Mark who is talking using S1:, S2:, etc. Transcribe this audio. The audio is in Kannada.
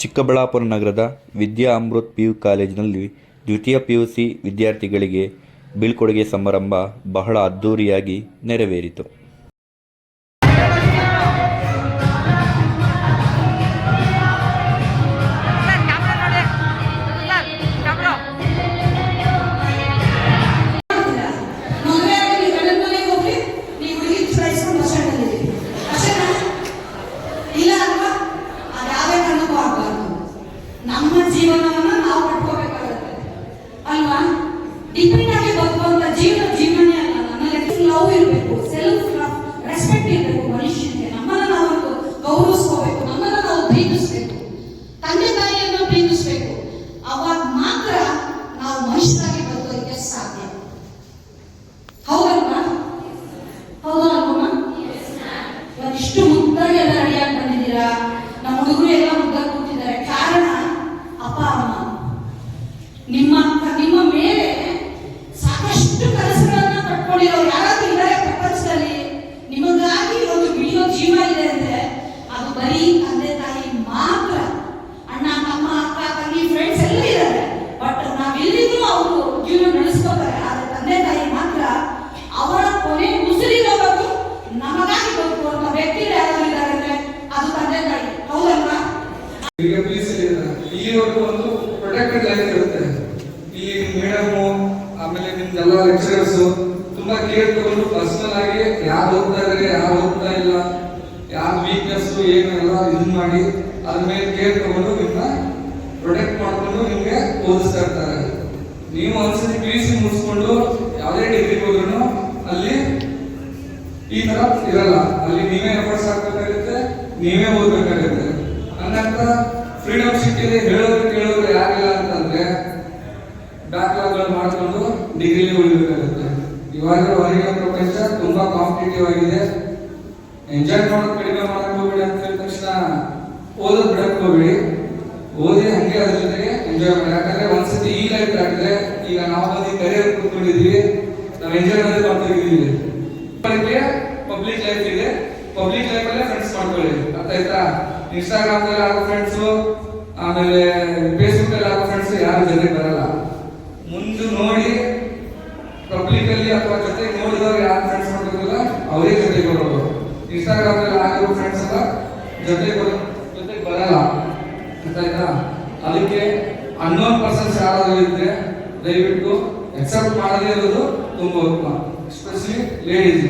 S1: ಚಿಕ್ಕಬಳ್ಳಾಪುರ ನಗರದ ವಿದ್ಯಾ ಅಮೃತ್ PU ಕಾಲೇಜಿನಲ್ಲಿ ದ್ವಿತೀಯ PUC ವಿದ್ಯಾರ್ಥಿಗಳಿಗೆ ಬೀಳ್ಕೊಡುಗೆ ಸಮಾರಂಭ ಬಹಳ ಅದ್ಧೂರಿಯಾಗಿ ನೆರವೇರಿತು.
S2: ನಮ್ಮ ಜೀವನವನ್ನು ನಾವು ಕಟ್ಕೋಬೇಕಾಗುತ್ತೆ ಅಲ್ವಾ? ಡಿಪೆಂಡ್ ಆಗಿ ಬದುಕುವಂತ ಜೀವನೇ ಅಲ್ಲ. ನಮ್ಮಲ್ಲಿ ಲವ್ ಇರಬೇಕು, ಸೆಲ್ಫ್ ರೆಸ್ಪೆಕ್ಟ್ ಇರಬೇಕು. ಮನುಷ್ಯನಿಗೆ ನಮ್ಮನ್ನ ನಾವು ಗೌರವಿಸ್ಕೋಬೇಕು, ನಮ್ಮನ್ನ ನಾವು ಪ್ರೀತಿಸ್ಬೇಕು, ತಂದೆ ತಾಯಿಯನ್ನು ಪ್ರೀತಿಸ್ಬೇಕು. ಅವಾಗ ಮಾತ್ರ ನಾವು ಮನುಷ್ಯರಾಗಿ ಬದುಕೋದಕ್ಕೆ ಸಾಧ್ಯ. ಹೌದಲ್ವಾ? ಹೌದಲ್ವಮ್ಮ? ಇಷ್ಟು ಮುದ್ದಾಗಿ ಎಲ್ಲ ರೆಡಿಯಾಗಿ ಬಂದಿದ್ದೀರಾ. ನಮ್ಮ ಹುಡುಗರು ಎಲ್ಲ ಮುದ್ದಾಗಿ ಕೂತಿದ್ದಾರೆ. ಕಾರಣ ಅಪ್ಪ ಅಮ್ಮ ನಿಮ್ಮ ಮೇಲೆ ಸಾಕಷ್ಟು ಕನಸುಗಳನ್ನ ಕಟ್ಕೊಂಡಿರೋರು ಯಾರಾದ್ರೂ ಇದ್ದಾರೆ ಪ್ರಪಂಚದಲ್ಲಿ. ನಿಮಗಾಗಿ ಒಂದು ಬಿಡಿಯೋ ಜೀವ ಇದೆ ಅಂದ್ರೆ ಅದು ಬರೀ ತಂದೆ ತಾಯಿ ಮಾತ್ರ. ಅಣ್ಣ ತಮ್ಮ ಅಕ್ಕ ತಂಗಿ ಫ್ರೆಂಡ್ಸ್ ಎಲ್ಲ ಇದ್ದಾರೆ, ಬಟ್ ನಾವೆಲ್ಲಿಗೂ ಅವರು ಜೀವನ ನಡೆಸ್ಕೋತಾರೆ. ಆದ್ರೆ ತಂದೆ ತಾಯಿ ಮಾತ್ರ ಅವರ ಕೊನೆ ಉಸಿರಿರೋವರೆಗೂ ನಮಗಾಗಿ ಬದುಕುವಂತ ವ್ಯಕ್ತಿಗಳು ಯಾರು ಇದ್ದಾರೆ ಅಂದ್ರೆ ಅದು ತಂದೆ ತಾಯಿ. ಹೌದಲ್ವಾ?
S3: ಇಲ್ಲಿವರೆಗೂ ಒಂದು ಪ್ರೊಟೆಕ್ಟೆಡ್ ಲೈಫ್ ಇರುತ್ತೆ. ಇಲ್ಲಿ ಮೇಡಮು ಆಮೇಲೆ ನಿಮ್ದೆಲ್ಲ ಲೆಕ್ಚರರ್ಸ್ ತುಂಬಾ ಕೇರ್ ತಗೊಂಡು ಪರ್ಸನಲ್ ಆಗಿ ಯಾರು ಓದ್ತಾ ಇದಾರೆ ಯಾರು ಓದ್ತಾ ಇಲ್ಲ, ಯಾರ ವೀಕ್ನೆಸ್ ಏನು ಎಲ್ಲ ಇದನ್ನ ಮಾಡಿ ಅದ್ರ ಮೇಲೆ ಕೇರ್ ತಗೊಂಡು ನಿಮ್ನ ಪ್ರೊಟೆಕ್ಟ್ ಮಾಡ್ಕೊಂಡು ನಿಮ್ಗೆ ಓದಿಸ್ತಾ ಇರ್ತಾರೆ. ನೀವು ಒಂದ್ಸತಿ PUC ಮುಗಿಸ್ಕೊಂಡು ಯಾವುದೇ ಡಿಗ್ರಿ ಹೋದ್ರು ಅಲ್ಲಿ ಈ ತರ ಇರಲ್ಲ. ಅಲ್ಲಿ ನೀವೇ ಎಫರ್ಟ್ಸ್ ಹಾಕ್ಬೇಕಾಗುತ್ತೆ, ನೀವೇ ಓದ್ಬೇಕಾಗುತ್ತೆ. ಅನ್ನಂತ ಫ್ರೀಡಮ್ ಸಿಕ್ಕಿದೆ. ಹೇಳೋರು ಕೇಳೋರು ಯಾರಿಲ್ಲ ಅಂತಂದ್ರೆ ಬ್ಯಾಕ್ಲಾಗ್ಗಳು ಮಾಡ್ಕೊಂಡು ಡಿಗ್ರಿಲಿ ಉಳಿಬೇಕಾಗುತ್ತೆ. ಇವಾಗ ಹೊರಗಿನ ಪ್ರಪಂಚ ತುಂಬಾ ಕಾಂಪಿಟೇಟಿವ್ ಆಗಿದೆ. ಎಂಜಾಯ್ ಮಾಡೋದು ಕಡಿಮೆ ಮಾಡಕ್ ಹೋಗ್ಬೇಡಿ ಅಂತ ಹೇಳಿದ ತಕ್ಷಣ ಓದೋದು ಬಿಡಕ್ ಹೋಗ್ಬೇಡಿ. ಓದಿ ಹಂಗೆ ಅದ್ರ ಜೊತೆಗೆ ಎಂಜಾಯ್ ಮಾಡಿ. ಯಾಕಂದ್ರೆ ಒಂದ್ಸತಿ ಈ ಲೈಫ್ ಆಗಿದೆ. ಈಗ ನಾವು ಬಂದು ಕರಿಯರ್ ಕೂತ್ಕೊಂಡಿದೀವಿ, ನಾವು ಎಂಜಾಯ್ ಮಾಡೋದು ಮಾಡ್ತಿದ್ದೀವಿ. ಪಬ್ಲಿಕ್ ಲೈಫ್ ಇದೆ, ಪಬ್ಲಿಕ್ ಲೈಫ್ ಅಲ್ಲೇ ಫ್ರೆಂಡ್ಸ್ ಮಾಡ್ಕೊಳ್ಳಿ. ಅರ್ಥ ಆಯ್ತಾ? ಇನ್ಸ್ಟಾಗ್ರಾಮ್ ದಲ್ಲಿ ಆಗೋ ಫ್ರೆಂಡ್ಸ್, ಆಮೇಲೆ ಫೇಸ್ಬುಕ್ ಅಲ್ಲಿ ಆಗೋ ಫ್ರೆಂಡ್ಸ್ ಯಾರು ಜೊತೆ ಬರಲ್ಲ. ಮುಂದೆ ನೋಡಿ ಪಬ್ಲಿಕ್ ಅಲ್ಲಿ ಅಥವಾ ಜೊತೆ ನೋಡಿದವ್ರು ಯಾರು ಫ್ರೆಂಡ್ಸ್ ಮಾಡ್ಬೇಕಲ್ಲ ಅವರೇ ಜೊತೆಗೆ ಬರೋದು. ಇನ್ಸ್ಟಾಗ್ರಾಮ್ ನಲ್ಲಿ ಆಗಿರೋ ಫ್ರೆಂಡ್ಸ್ ಎಲ್ಲ ಜೊತೆಗೆ ಬರಲ್ಲ. ಅರ್ಥ ಆಯ್ತಾ? ಅದಕ್ಕೆ ಅನ್ನೋನ್ ಪರ್ಸನ್ಸ್ ಯಾರಾದ್ರೂ ಇದ್ರೆ ದಯವಿಟ್ಟು ಎಕ್ಸೆಪ್ಟ್ ಮಾಡದೇ ಇರೋದು ತುಂಬಾ ಉತ್ತಮ, ಎಸ್ಪೆಷಲಿ ಲೇಡೀಸ್.